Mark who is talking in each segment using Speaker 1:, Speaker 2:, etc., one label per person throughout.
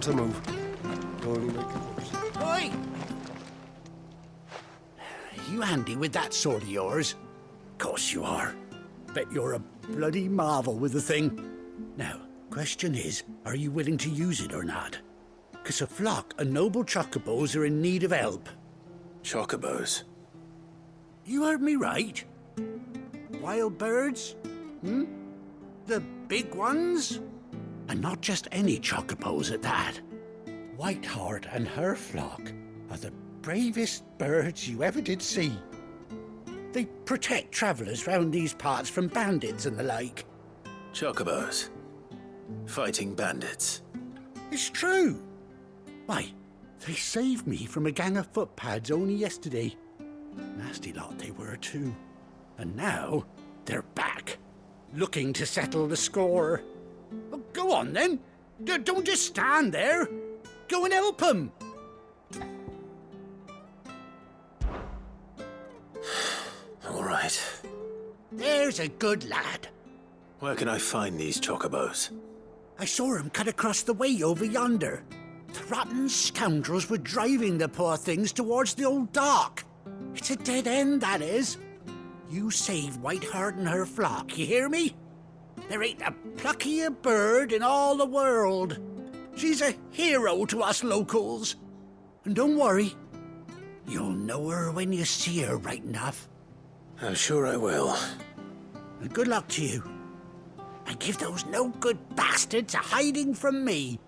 Speaker 1: to move. Only make it worse.
Speaker 2: Oi! You handy with that sword of yours? Course you are. Bet you're a bloody marvel with the thing. Now, question is, are you willing to use it or not? 'Cause a flock of noble chocobos are in need of help.
Speaker 3: Chocobos?
Speaker 2: You heard me right. Wild birds? The big ones? And not just any chocobos at that. Whiteheart and her flock are the bravest birds you ever did see. They protect travellers round these parts from bandits and the like.
Speaker 3: Chocobos? Fighting bandits?
Speaker 2: It's true. Why, they saved me from a gang of footpads only yesterday. Nasty lot they were too. And now they're back, looking to settle the score. Oh, go on then. Don't just stand there. Go and help them.
Speaker 3: All right.
Speaker 2: There's a good lad.
Speaker 3: Where can I find these chocobos?
Speaker 2: I saw him cut across the way over yonder. The rotten scoundrels were driving the poor things towards the old dock. It's a dead end, that is. You save Whiteheart and her flock, you hear me? There ain't a pluckier bird in all the world. She's a hero to us locals. And don't worry, you'll know her when you see her right enough.
Speaker 3: I'm sure I will.
Speaker 2: And good luck to you. And give those no-good bastards a hiding from me.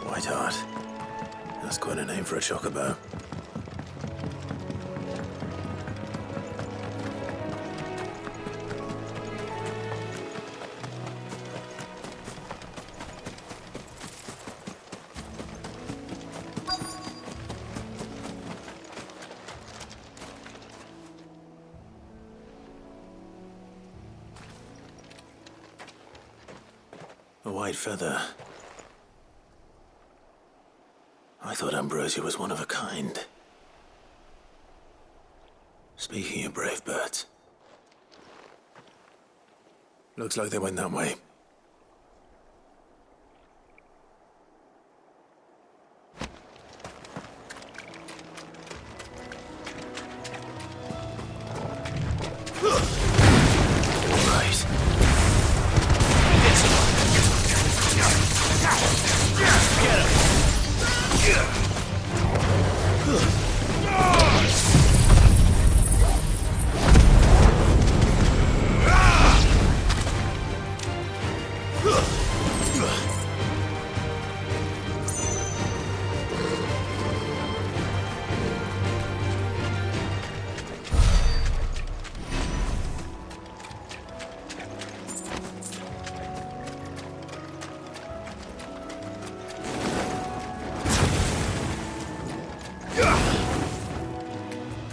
Speaker 3: Whiteheart. That's quite a name for a chocobo. A white feather. I thought Ambrosia was one of a kind. Speaking of brave birds. Looks like they went that way.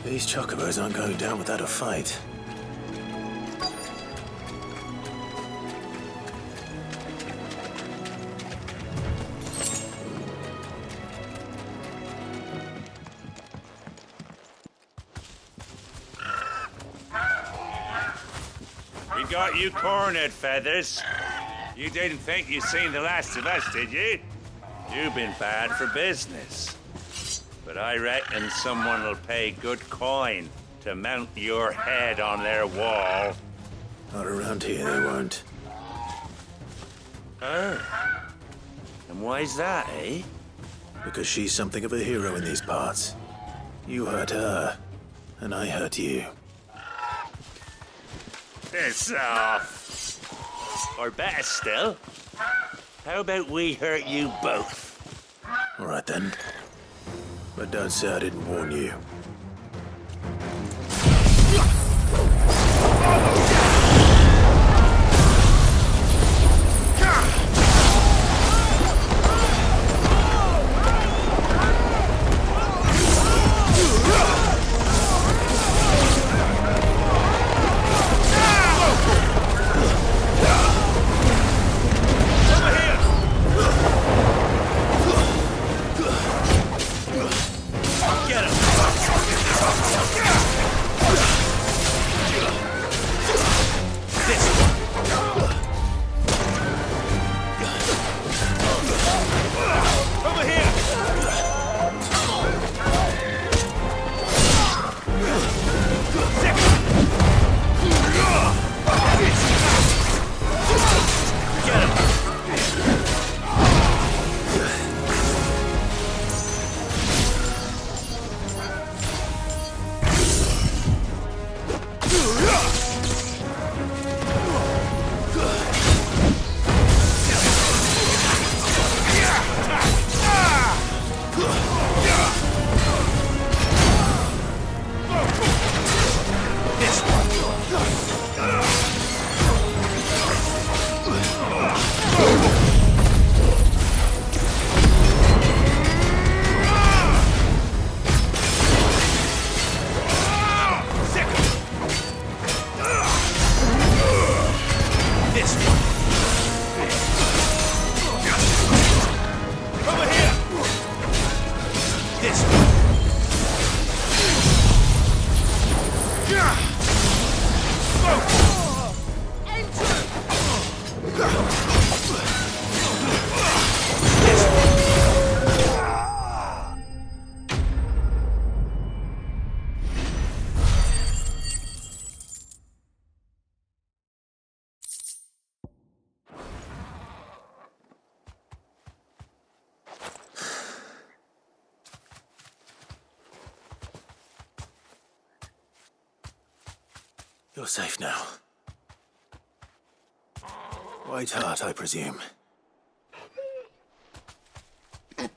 Speaker 3: These chocobos aren't going down without a fight.
Speaker 4: We got you cornered, Feathers. You didn't think you'd seen the last of us, did you? You've been bad for business. But I reckon someone will pay good coin to mount your head on their wall.
Speaker 3: Not around here, they won't.
Speaker 4: Oh. And why's that, eh?
Speaker 3: Because she's something of a hero in these parts. You hurt her, and I hurt you.
Speaker 4: Piss off. Or better still, how about we hurt you both?
Speaker 3: All right then. But don't say I didn't warn you. You're safe now. White heart, I presume. Do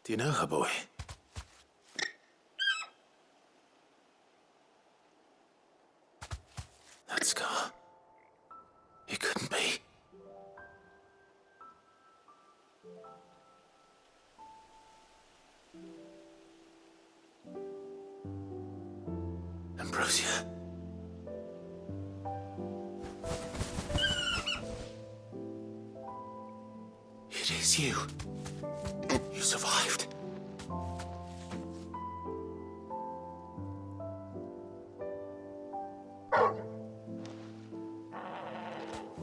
Speaker 3: you know her, boy? That scar. It couldn't be. Ambrosia. It is you. You survived.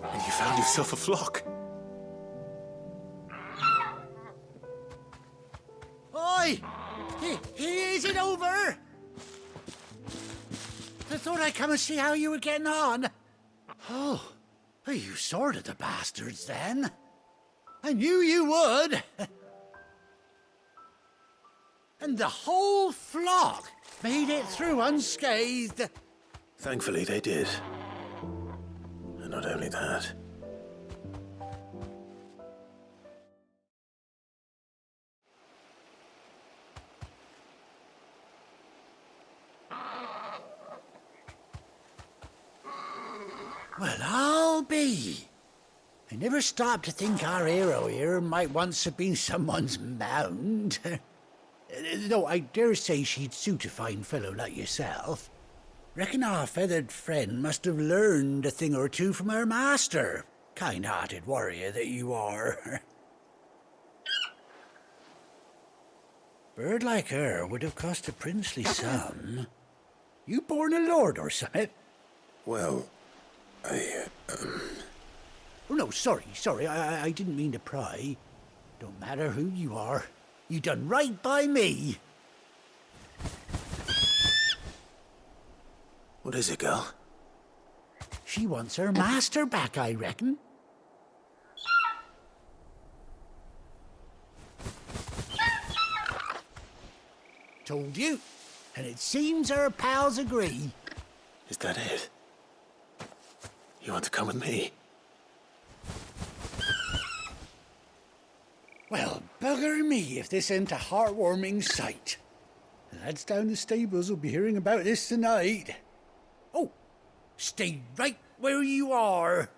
Speaker 3: And you found yourself a flock.
Speaker 2: Oi! Is it over? I thought I'd come and see how you were getting on. Oh, you sorted the bastards then. I knew you would. And the whole flock made it through unscathed.
Speaker 3: Thankfully, they did. And not only that.
Speaker 2: Well, I'll be. I never stopped to think our hero here might once have been someone's mount. Though I dare say she'd suit a fine fellow like yourself. Reckon our feathered friend must have learned a thing or two from her master. Kind-hearted warrior that you are. Bird like her would have cost a princely sum. You born a lord or something?
Speaker 1: Well,
Speaker 2: Oh, no, sorry. I didn't mean to pry. Don't matter who you are. You done right by me.
Speaker 3: What is it, girl?
Speaker 2: She wants her master back, I reckon. Told you. And it seems her pals agree.
Speaker 3: Is that it? You want to come with me?
Speaker 2: Well, bugger me if this ain't a heartwarming sight. The lads down the stables will be hearing about this tonight. Oh, stay right where you are.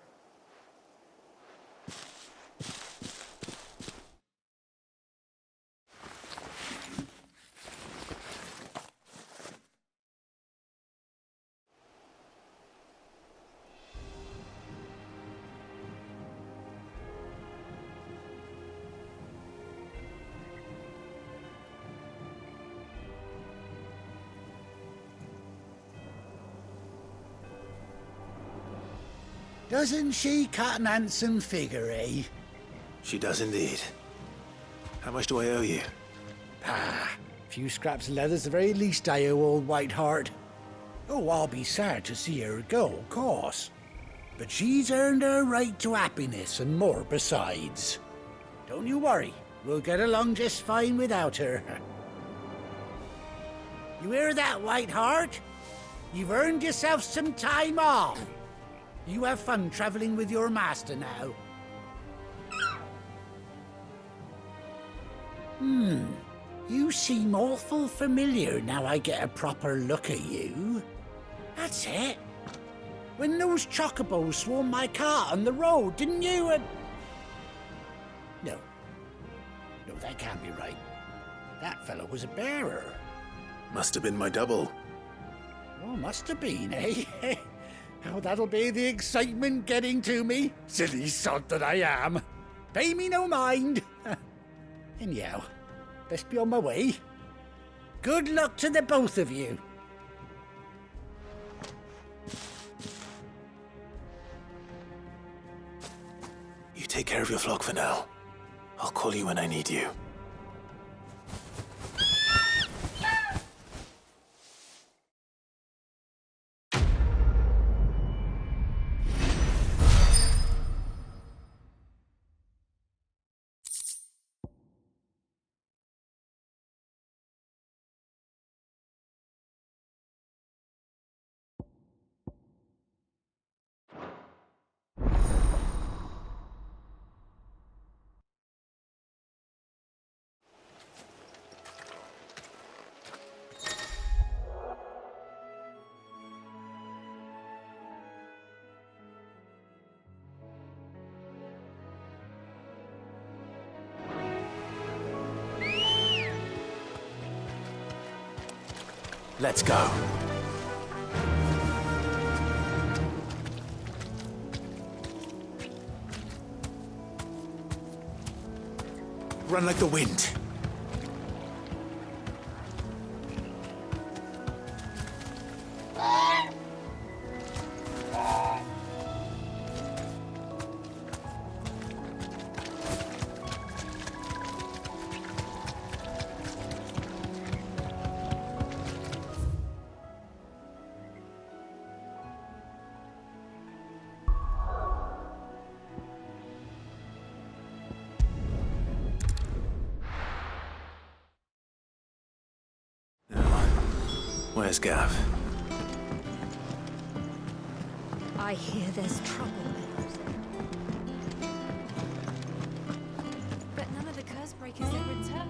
Speaker 2: Doesn't she cut an handsome figure, eh?
Speaker 3: She does indeed. How much do I owe you?
Speaker 2: A few scraps of leather's the very least I owe old Whiteheart. Oh, I'll be sad to see her go, of course. But she's earned her right to happiness and more besides. Don't you worry, we'll get along just fine without her. You hear that, Whiteheart? You've earned yourself some time off. You have fun traveling with your master now. You seem awful familiar now I get a proper look at you. That's it. When those chocobos swarmed my cart on the road, didn't you? No, that can't be right. That fellow was a bearer.
Speaker 3: Must have been my double.
Speaker 2: Oh, must have been, eh? Oh, that'll be the excitement getting to me. Silly sod that I am. Pay me no mind. Anyhow, best be on my way. Good luck to the both of you.
Speaker 3: You take care of your flock for now. I'll call you when I need you. Let's go. Run like the wind. Where's Gav?
Speaker 5: I hear there's trouble. But none of the curse breakers ever return.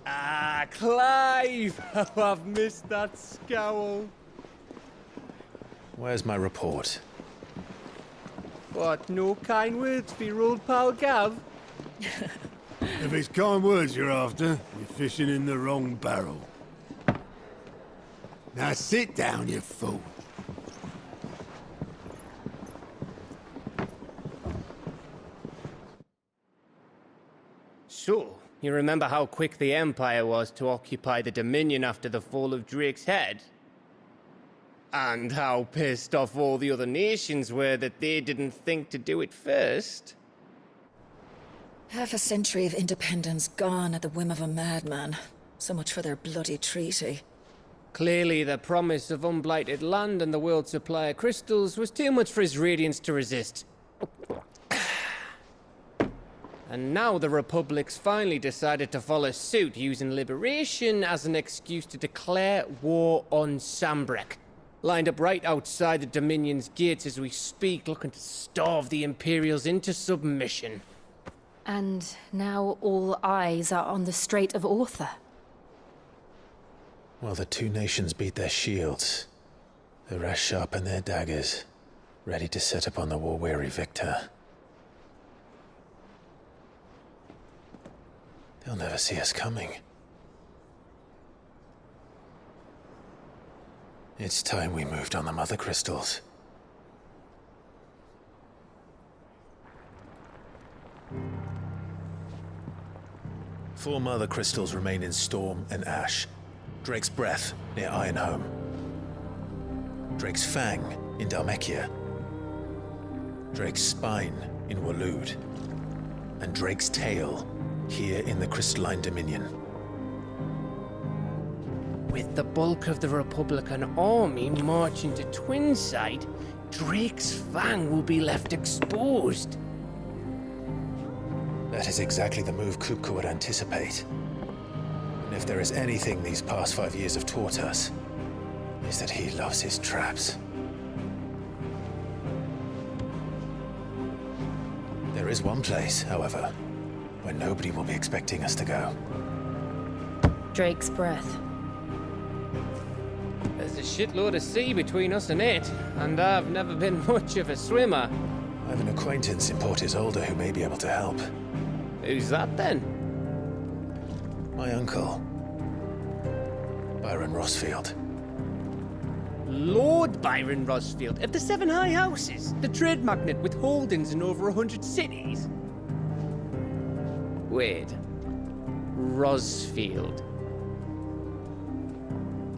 Speaker 1: Ah, Clive! Oh, I've missed that scowl.
Speaker 3: Where's my report?
Speaker 1: What, no kind words for your old pal Gav?
Speaker 6: If it's kind words you're after, you're fishing in the wrong barrel. Now sit down, you fool.
Speaker 1: So, you remember how quick the Empire was to occupy the Dominion after the fall of Drake's head? And how pissed off all the other nations were that they didn't think to do it first?
Speaker 7: Half a century of independence gone at the whim of a madman. So much for their bloody treaty.
Speaker 1: Clearly, the promise of unblighted land and the world's supply of crystals was too much for his radiance to resist. And now the Republic's finally decided to follow suit, using liberation as an excuse to declare war on Sambrek. Lined up right outside the Dominion's gates as we speak, looking to starve the Imperials into submission.
Speaker 5: And now all eyes are on the Strait of Author.
Speaker 3: While the two nations beat their shields, the rest sharpen their daggers, ready to set upon the war-weary victor. They'll never see us coming. It's time we moved on the Mothercrystals. Four Mothercrystals remain in Storm and Ash. Drake's Breath near Ironhome. Drake's Fang in Dhalmekia. Drake's Spine in Waloed. And Drake's Tail here in the Crystalline Dominion.
Speaker 1: With the bulk of the Republican army marching to Twinside, Drake's Fang will be left exposed.
Speaker 3: That is exactly the move Kupka would anticipate. And if there is anything these past 5 years have taught us, is that he loves his traps. There is one place, however, where nobody will be expecting us to go.
Speaker 5: Drake's Breath.
Speaker 1: There's a shitload of sea between us and it, and I've never been much of a swimmer.
Speaker 3: I have an acquaintance in Port Isolde who may be able to help.
Speaker 1: Who's that then?
Speaker 3: My uncle, Byron Rossfield.
Speaker 1: Lord Byron Rossfield of the Seven High Houses, the trade magnate with holdings in over 100 cities. Wait, Rossfield.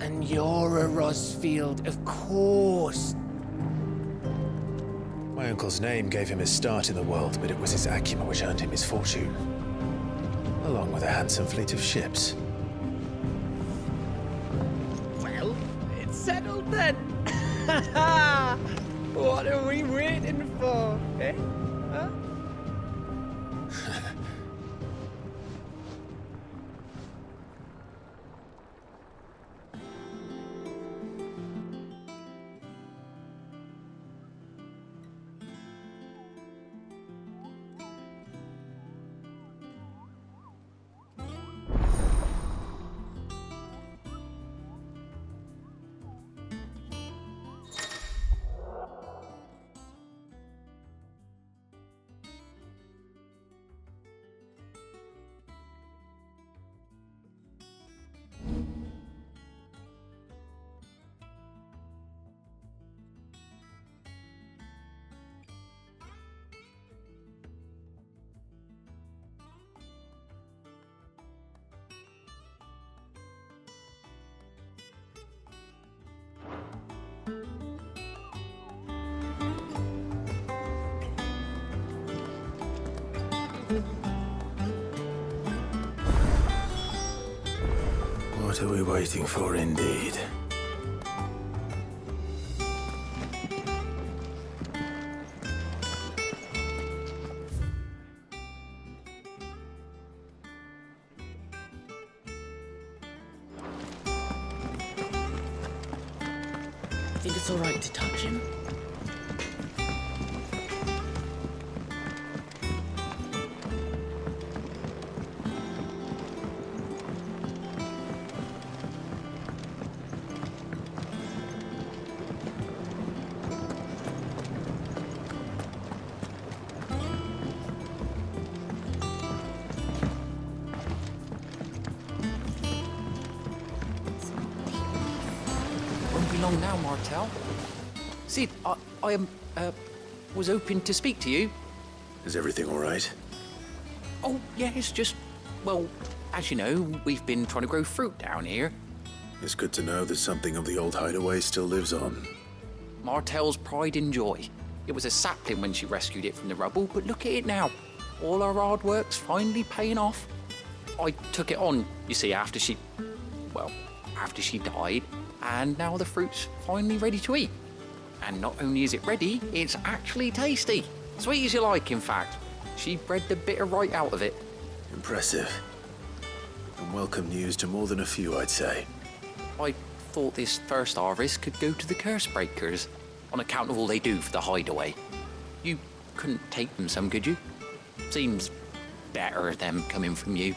Speaker 1: And you're a Rossfield, of course.
Speaker 3: My uncle's name gave him his start in the world, but it was his acumen which earned him his fortune, along with a handsome fleet of ships.
Speaker 1: Well, it's settled then. What are we waiting for, eh? Huh?
Speaker 3: What are we waiting for, indeed?
Speaker 8: I think it's all right to touch him. Won't be long now, Martel. Sid, I was hoping to speak to you.
Speaker 3: Is everything all right?
Speaker 8: Oh, yeah, it's just, well, as you know, we've been trying to grow fruit down here.
Speaker 3: It's good to know that something of the old hideaway still lives on.
Speaker 8: Martel's pride and joy. It was a sapling when she rescued it from the rubble, but look at it now. All our hard work's finally paying off. I took it on, you see, after she died, and now the fruit's finally ready to eat. And not only is it ready, it's actually tasty. Sweet as you like, in fact. She bred the bitter right out of it.
Speaker 3: Impressive. And welcome news to more than a few, I'd say.
Speaker 8: I thought this first harvest could go to the curse breakers, on account of all they do for the hideaway. You couldn't take them some, could you? Seems better them coming from you.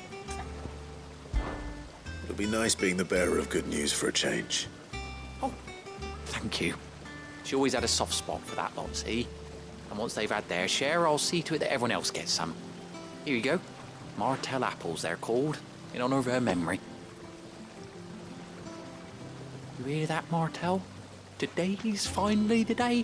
Speaker 3: It'll be nice being the bearer of good news for a change.
Speaker 8: Oh, thank you. She always had a soft spot for that lot, see? And once they've had their share, I'll see to it that everyone else gets some. Here you go. Martel apples, they're called, in honour of her memory. You hear that, Martel? Today's finally the day.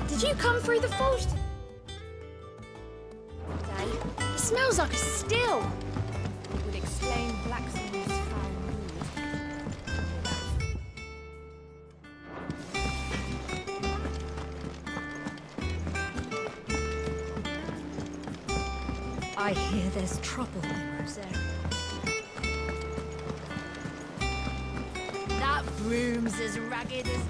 Speaker 9: Did you come through the fault? Day. It smells like a still. It would explain Blackson's foul mood. I hear there's trouble in Rosaria. That broom's as ragged as...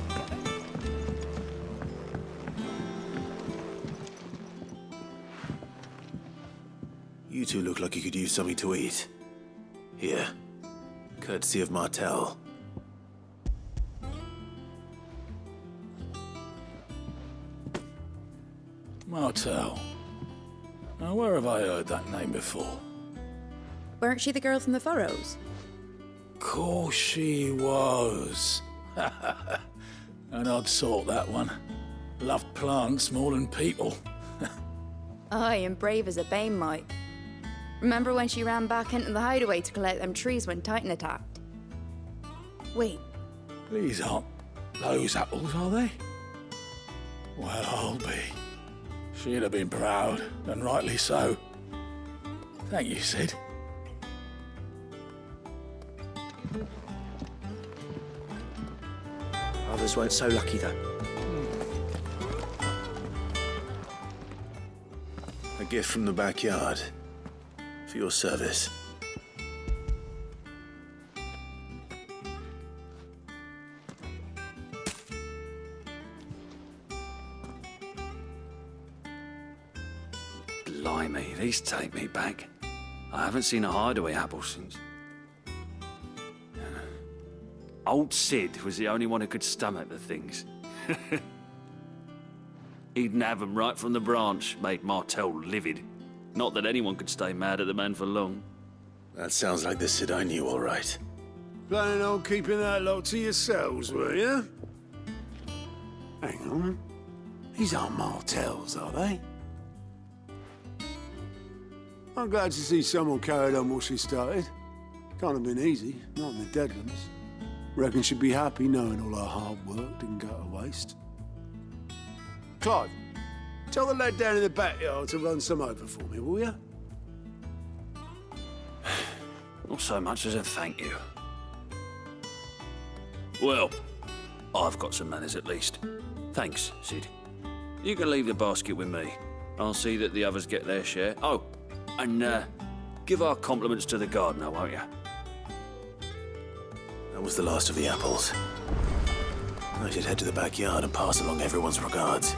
Speaker 3: You two look like you could use something to eat. Here, courtesy of Martel.
Speaker 6: Martel. Now, where have I heard that name before?
Speaker 9: Weren't she the girl from the Furrows?
Speaker 6: Course she was. An odd sort, that one. Loved plants more than people.
Speaker 9: Aye, and brave as a bane might. Remember when she ran back into the hideaway to collect them trees when Titan attacked? Wait.
Speaker 6: These aren't those apples, are they? Well, I'll be. She'd have been proud, and rightly so. Thank you, Sid.
Speaker 10: Others weren't so lucky, though.
Speaker 3: A gift from the backyard. For your service.
Speaker 10: Blimey, these take me back. I haven't seen a hideaway apple since. Old Sid was the only one who could stomach the things. He'd nab them right from the branch, made Martel livid. Not that anyone could stay mad at the man for long.
Speaker 3: That sounds like the Sid I knew, all right.
Speaker 11: Planning on keeping that lot to yourselves, were you? Hang on. These aren't Martells, are they? I'm glad to see someone carried on what she started. Can't have been easy, not in the Deadlands. Reckon she'd be happy knowing all her hard work didn't go to waste. Clive, tell the lad down in the backyard to run some over for me, will you?
Speaker 10: Not so much as a thank you. Well, I've got some manners at least. Thanks, Sid. You can leave the basket with me. I'll see that the others get their share. Oh, and give our compliments to the gardener, won't you?
Speaker 3: That was the last of the apples. I should head to the backyard and pass along everyone's regards.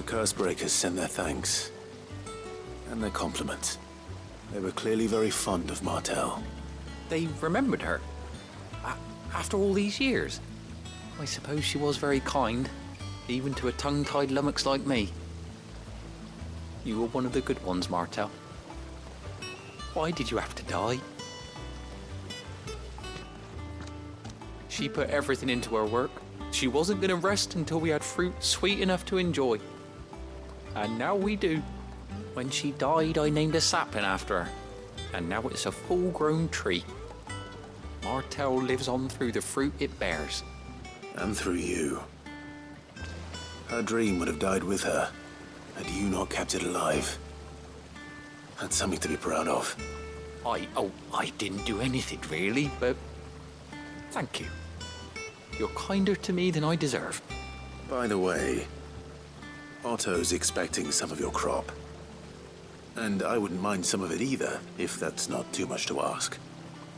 Speaker 3: Cursebreakers sent their thanks. And their compliments. They were clearly very fond of Martell.
Speaker 8: They remembered her. After all these years. I suppose she was very kind, even to a tongue-tied lummox like me. You were one of the good ones, Martell. Why did you have to die? She put everything into her work. She wasn't going to rest until we had fruit sweet enough to enjoy. And now we do. When she died, I named a sapling after her. And now it's a full-grown tree. Martell lives on through the fruit it bears.
Speaker 3: And through you. Her dream would have died with her, had you not kept it alive. That's something to be proud of.
Speaker 8: I didn't do anything really, but thank you. You're kinder to me than I deserve.
Speaker 3: By the way, Otto's expecting some of your crop. And I wouldn't mind some of it either, if that's not too much to ask.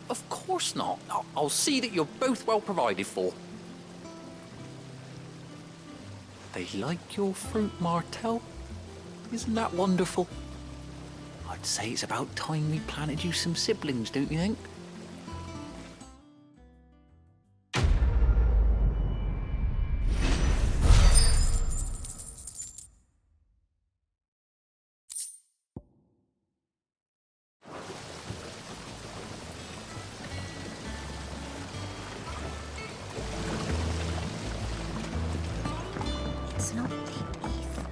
Speaker 8: Of course not. I'll see that you're both well provided for. They like your fruit, Martell. Isn't that wonderful? I'd say it's about time we planted you some siblings, don't you think?
Speaker 5: It's not the aether.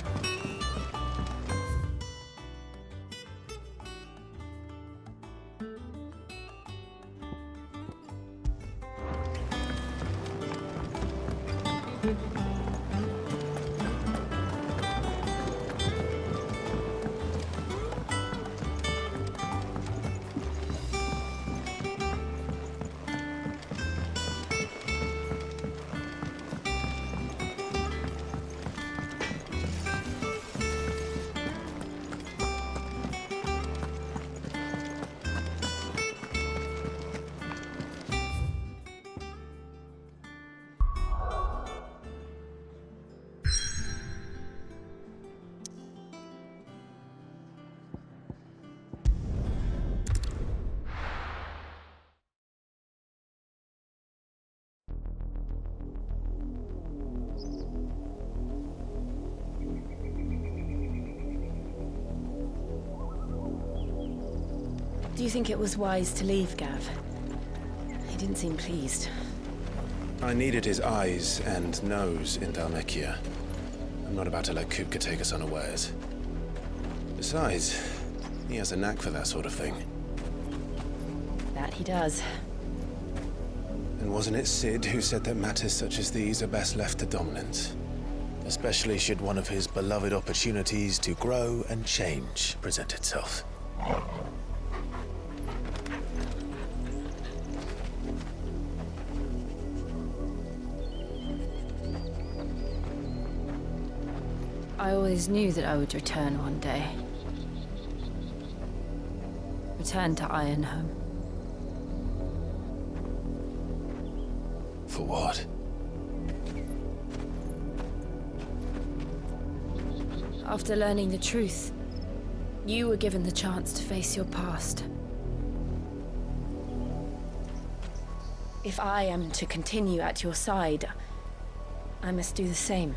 Speaker 5: Do you think it was wise to leave, Gav? He didn't seem pleased.
Speaker 3: I needed his eyes and nose in Dhalmekia. I'm not about to let Kupka take us unawares. Besides, he has a knack for that sort of thing.
Speaker 5: That he does.
Speaker 3: And wasn't it Sid who said that matters such as these are best left to dominance? Especially should one of his beloved opportunities to grow and change present itself.
Speaker 5: I always knew that I would return one day. Return to Ironhome.
Speaker 3: For what?
Speaker 5: After learning the truth, you were given the chance to face your past. If I am to continue at your side, I must do the same.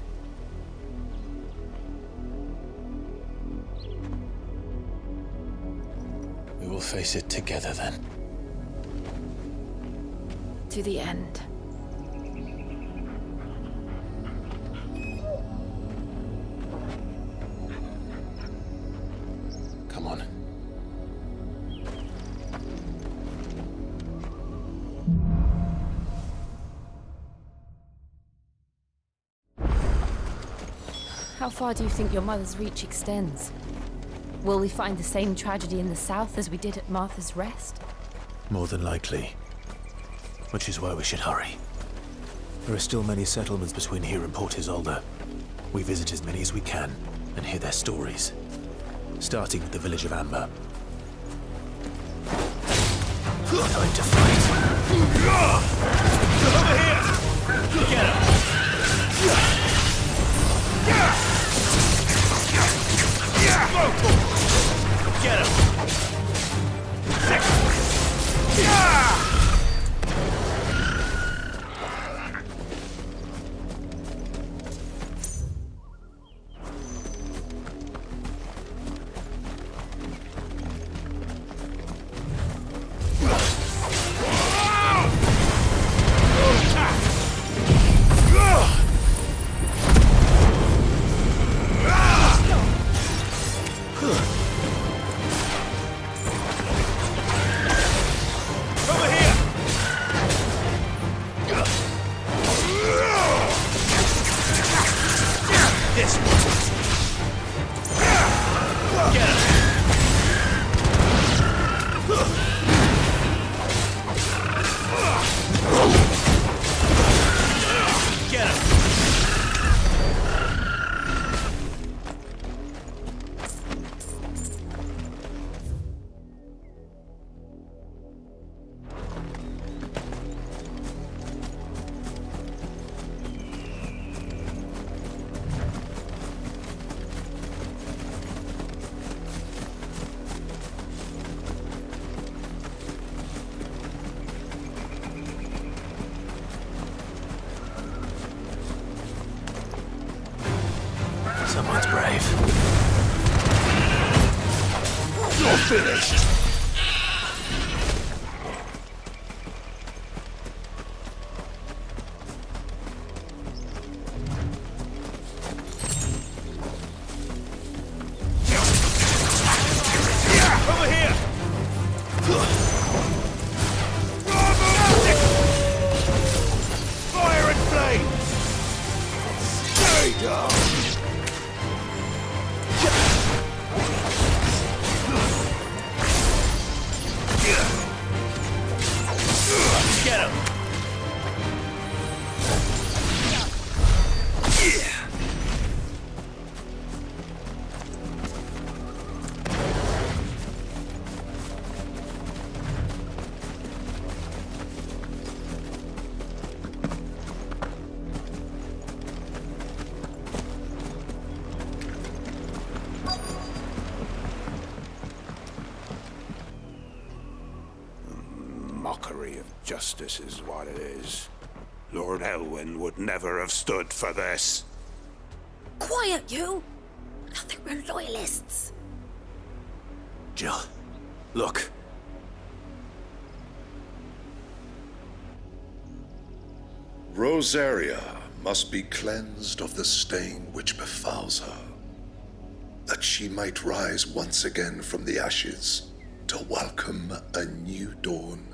Speaker 3: We will face it together then.
Speaker 5: To the end.
Speaker 3: Come on.
Speaker 5: How far do you think your mother's reach extends? Will we find the same tragedy in the south as we did at Martha's Rest?
Speaker 3: More than likely. Which is why we should hurry. There are still many settlements between here and Port Isolde. We visit as many as we can and hear their stories. Starting with the village of Amber. Time to fight.
Speaker 4: Over here! Get him! Get him!
Speaker 3: Someone's brave.
Speaker 4: You're finished! Over here! Fire and flame! Stay down! Get him! Mockery of justice is what it is. Lord Elwyn would never have stood for this.
Speaker 7: Quiet, you! I think we're loyalists.
Speaker 3: Jill, look.
Speaker 12: Rosaria must be cleansed of the stain which befouls her, that she might rise once again from the ashes to welcome a new dawn.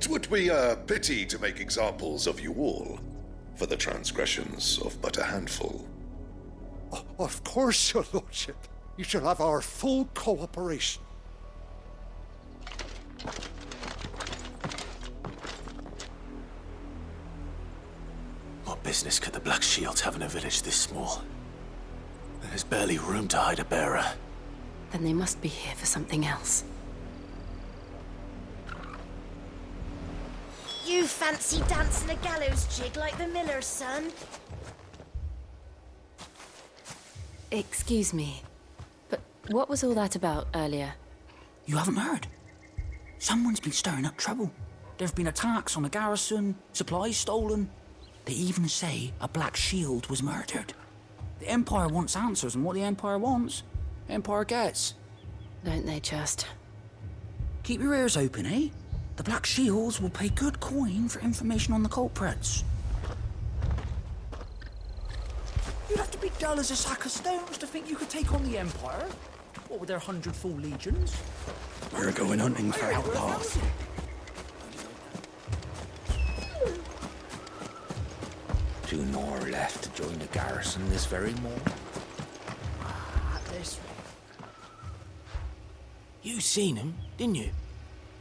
Speaker 12: 'Twould be a pity to make examples of you all, for the transgressions of but a handful.
Speaker 2: Of course, your lordship. You shall have our full cooperation.
Speaker 3: What business could the Black Shields have in a village this small? There's barely room to hide a bearer.
Speaker 5: Then they must be here for something else.
Speaker 13: You fancy dancing a gallows jig like the miller's son?
Speaker 5: Excuse me, but what was all that about earlier?
Speaker 14: You haven't heard? Someone's been stirring up trouble. There've been attacks on the garrison, supplies stolen. They even say a Black Shield was murdered. The Empire wants answers, and what the Empire wants, the Empire gets.
Speaker 5: Don't they just?
Speaker 14: Keep your ears open, eh? The Black Shields will pay good coin for information on the culprits. You'd have to be dull as a sack of stones to think you could take on the Empire. What with their 100 full legions?
Speaker 6: We're going hunting for outlaws.
Speaker 15: 2 more left to join the garrison this very morning.
Speaker 2: This way.
Speaker 15: You seen him, didn't you?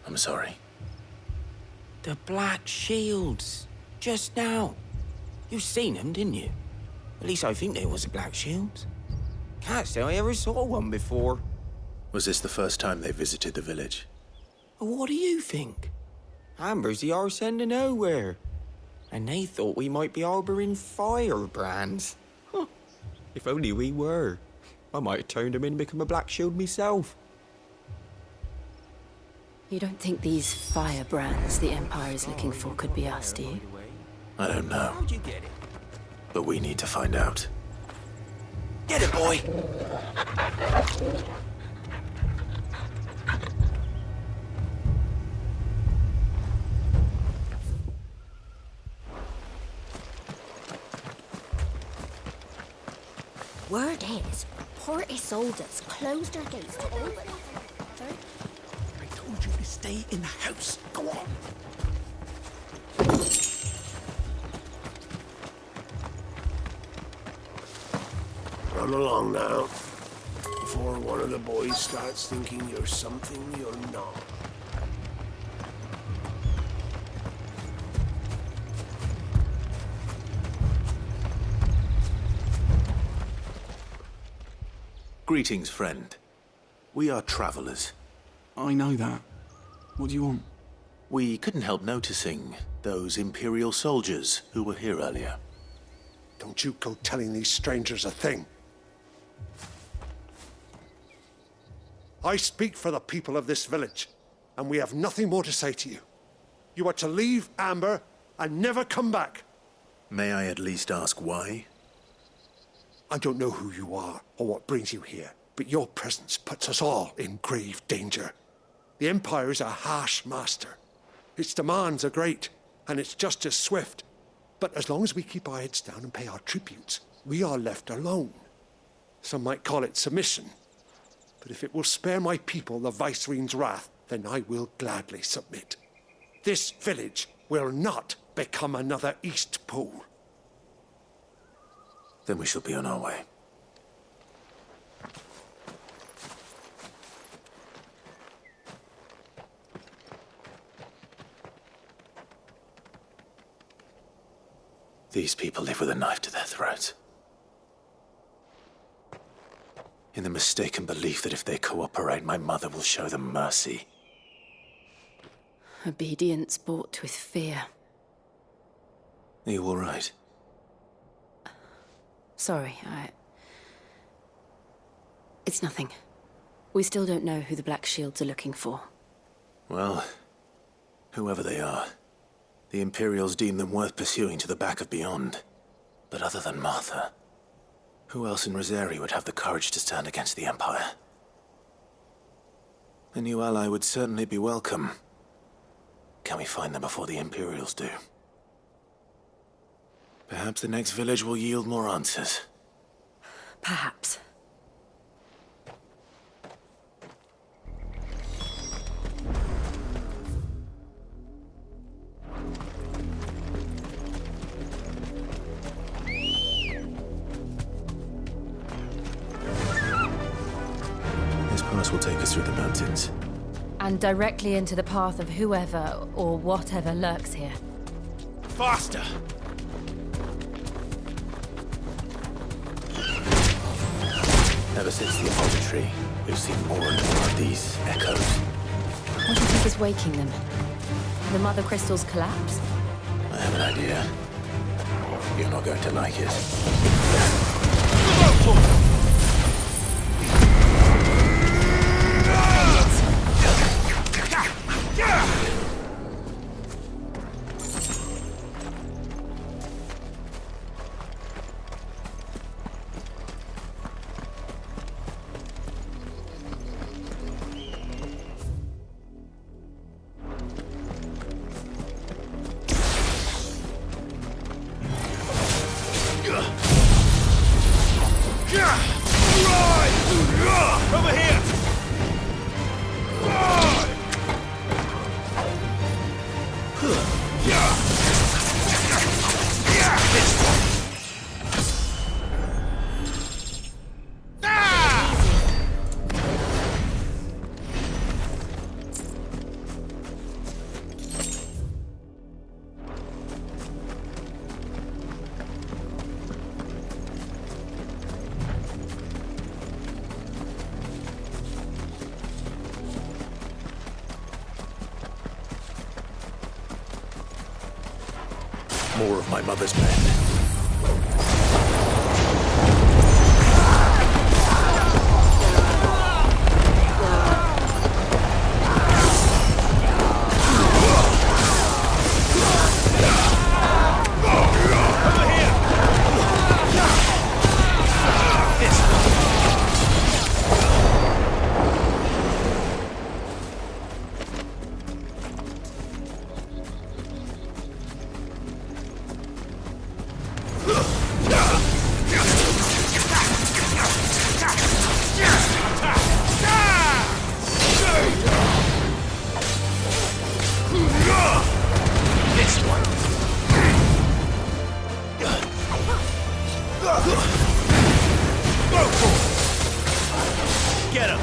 Speaker 3: I'm sorry.
Speaker 15: The Black Shields. Just now. You seen them, didn't you? At least I think they was the Black Shields. Can't say I ever saw one before.
Speaker 3: Was this the first time they visited the village?
Speaker 15: What do you think? Amber's the arse end of nowhere. And they thought we might be harbouring firebrands. Huh. If only we were. I might have turned them in and become a Black Shield myself.
Speaker 5: You don't think these firebrands the Empire is looking for could be us, do you?
Speaker 3: I don't know.
Speaker 15: How'd you get it?
Speaker 3: But we need to find out.
Speaker 15: Get it, boy!
Speaker 13: Word is, Port Isolde's closed her gates to all but...
Speaker 2: I told you to stay in the house. Go on.
Speaker 11: Run along now, before one of the boys starts thinking you're something you're not.
Speaker 3: Greetings, friend. We are travelers.
Speaker 6: I know that. What do you want?
Speaker 3: We couldn't help noticing those Imperial soldiers who were here earlier.
Speaker 11: Don't you go telling these strangers a thing. I speak for the people of this village, and we have nothing more to say to you. You are to leave Amber and never come back.
Speaker 3: May I at least ask why?
Speaker 11: I don't know who you are or what brings you here, but your presence puts us all in grave danger. The Empire is a harsh master. Its demands are great, and its justice swift. But as long as we keep our heads down and pay our tributes, we are left alone. Some might call it submission. But if it will spare my people the Viceroy's wrath, then I will gladly submit. This village will not become another East Pole.
Speaker 3: Then we shall be on our way. These people live with a knife to their throats. In the mistaken belief that if they cooperate, my mother will show them mercy.
Speaker 5: Obedience bought with fear.
Speaker 3: Are you all right?
Speaker 5: Sorry, It's nothing. We still don't know who the Black Shields are looking for.
Speaker 3: Well, whoever they are, the Imperials deem them worth pursuing to the back of beyond. But other than Martha, who else in Rosari would have the courage to stand against the Empire? A new ally would certainly be welcome. Can we find them before the Imperials do? Perhaps the next village will yield more answers.
Speaker 5: Perhaps.
Speaker 3: This pass will take us through the mountains.
Speaker 5: And directly into the path of whoever or whatever lurks here.
Speaker 6: Faster!
Speaker 3: Ever since the obituary, we've seen more and more of these echoes.
Speaker 5: What do you think is waking them? The Mothercrystals collapse?
Speaker 3: I have an idea. You're not going to like it.
Speaker 4: Over here!
Speaker 3: More of my mother's men.
Speaker 4: Get him!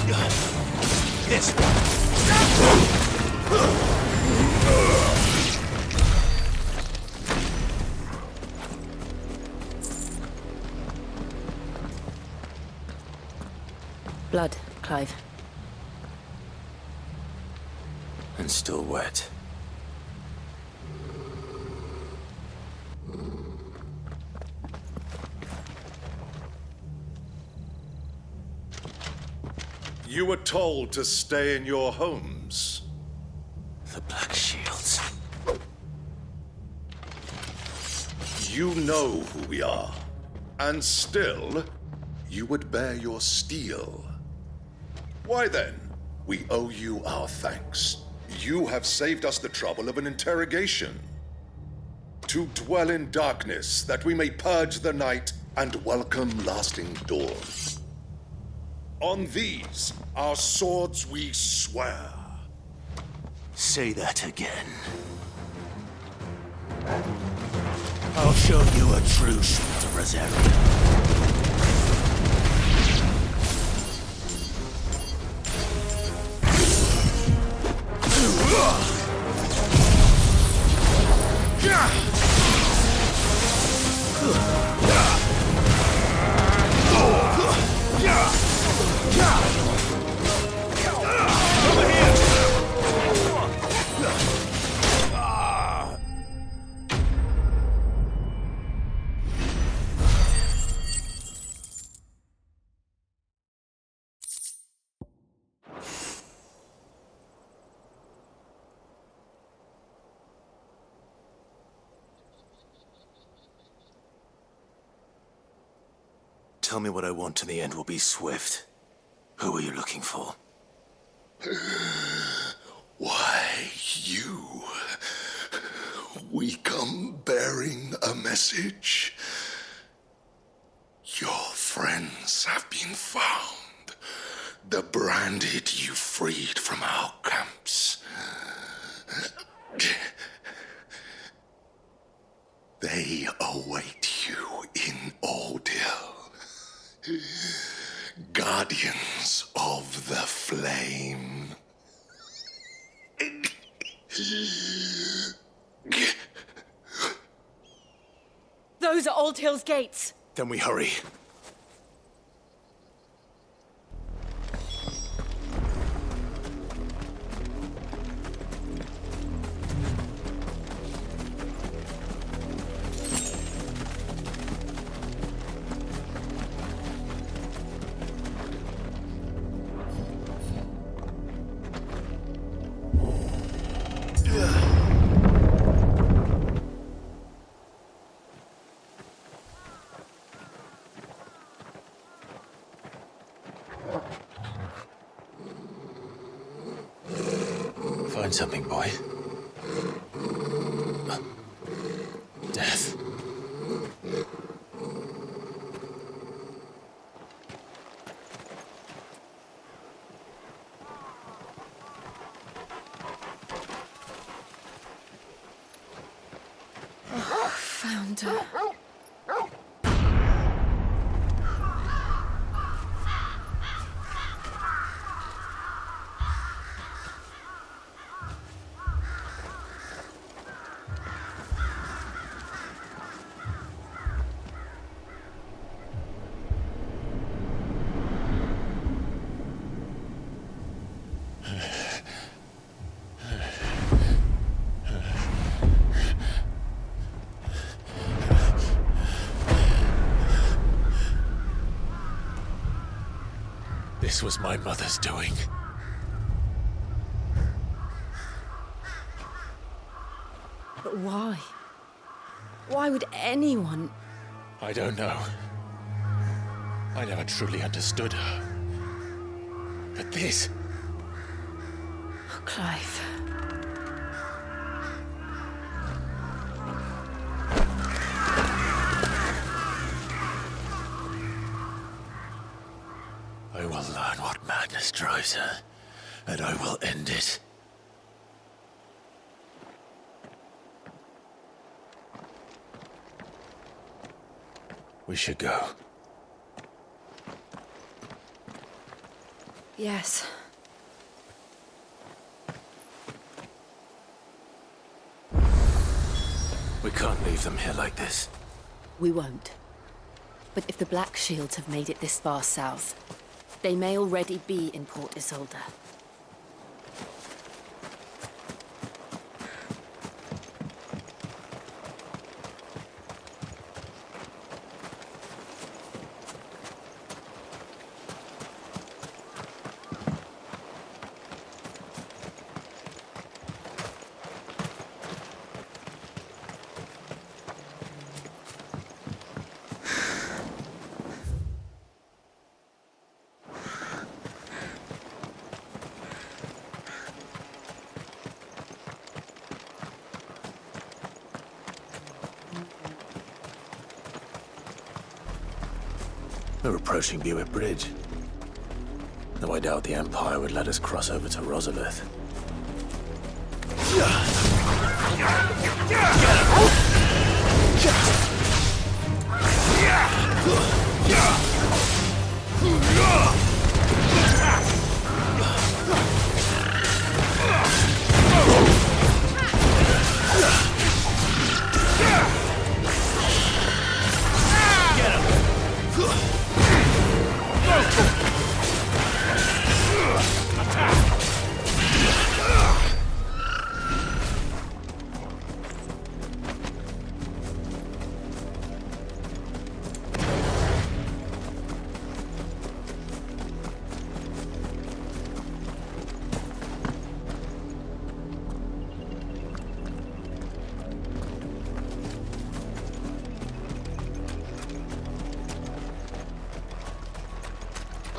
Speaker 3: This
Speaker 5: Blood, Clive.
Speaker 3: and still wet.
Speaker 12: You were told to stay in your homes.
Speaker 3: The Black Shields.
Speaker 12: You know who we are. And still, you would bear your steel. Why then, we owe you our thanks. You have saved us the trouble of an interrogation. To dwell in darkness, that we may purge the night and welcome lasting dawn. On these, our swords we swear.
Speaker 3: Say that again. I'll show you a true sword of Rosaria. Tell me what I want and the end will be swift. Who are you looking for?
Speaker 12: Why, you. We come bearing a message. Your friends have been found. The branded you freed from our camps. They await you in Ordeal. Guardians of the Flame.
Speaker 5: Those are Old Hill's gates.
Speaker 3: Then we hurry. Find something, boy. Death.
Speaker 5: Oh, found her.
Speaker 3: This was my mother's doing.
Speaker 5: But why? Why would anyone...
Speaker 3: I don't know. I never truly understood her. But this...
Speaker 5: Oh, Clive.
Speaker 3: I will learn what madness drives her, and I will end it. We should go.
Speaker 7: Yes.
Speaker 3: We can't leave them here like this.
Speaker 5: We won't. But if the Black Shields have made it this far south, they may already be in Port Isolde.
Speaker 3: We're approaching Buick Bridge. Though I doubt the Empire would let us cross over to Rosalith.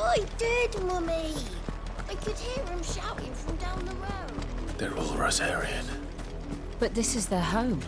Speaker 13: I did, Mummy! I could hear him shouting from down the road.
Speaker 3: They're all Rosarian.
Speaker 5: But this is their home.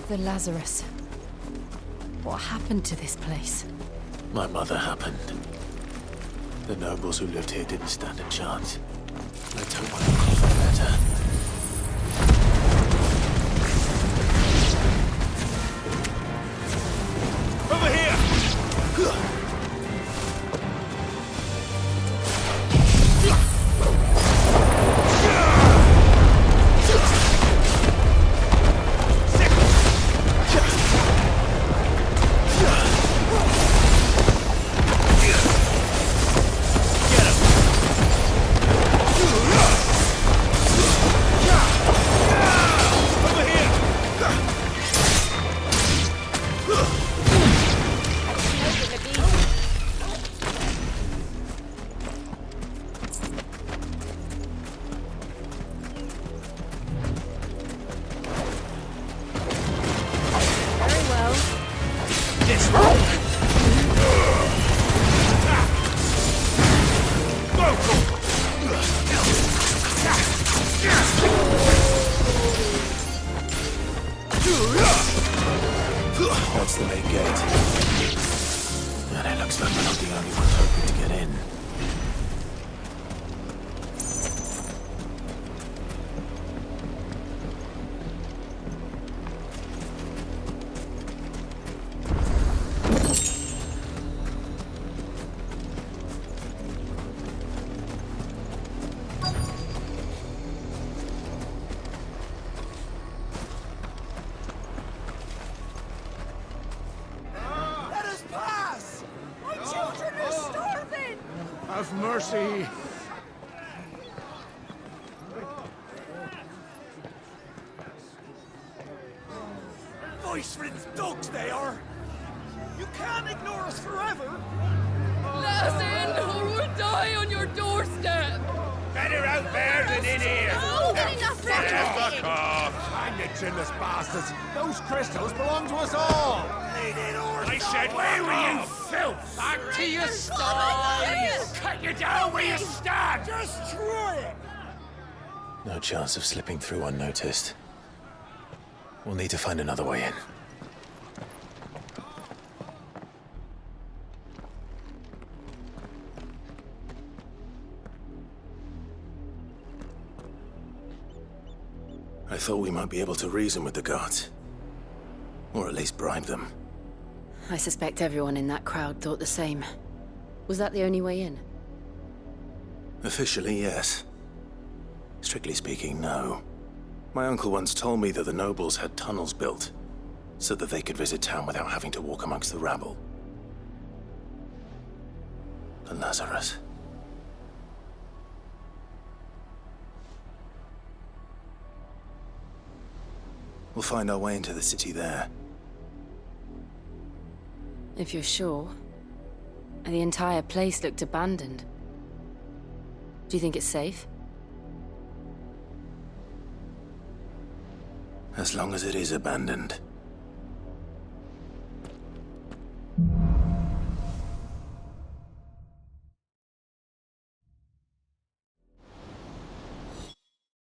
Speaker 5: The Lazarus. What happened to this place?
Speaker 3: My mother happened. The nobles who lived here didn't stand a chance. I took my uncle for better.
Speaker 4: Over here!
Speaker 12: Get him!
Speaker 3: Everyone's hoping to get in.
Speaker 2: Have mercy. Voice-ridden dogs they are. You can't ignore us forever.
Speaker 16: Let us in, or we'll die on your doorstep.
Speaker 4: Better out there than in here.
Speaker 2: Fuck off! I'm the chinless bastards. Those crystals belong to us all.
Speaker 4: I said, where were you, filth?
Speaker 16: Back to your sties.
Speaker 4: Cut you down where you stand.
Speaker 2: Destroy it.
Speaker 3: No chance of slipping through unnoticed. We'll need to find another way in. I thought we might be able to reason with the guards. Or at least bribe them.
Speaker 5: I suspect everyone in that crowd thought the same. Was that the only way in?
Speaker 3: Officially, yes. Strictly speaking, no. My uncle once told me that the nobles had tunnels built, so that they could visit town without having to walk amongst the rabble. The Lazarus. We'll find our way into the city there.
Speaker 5: If you're sure. The entire place looked abandoned. Do you think it's safe?
Speaker 3: As long as it is abandoned.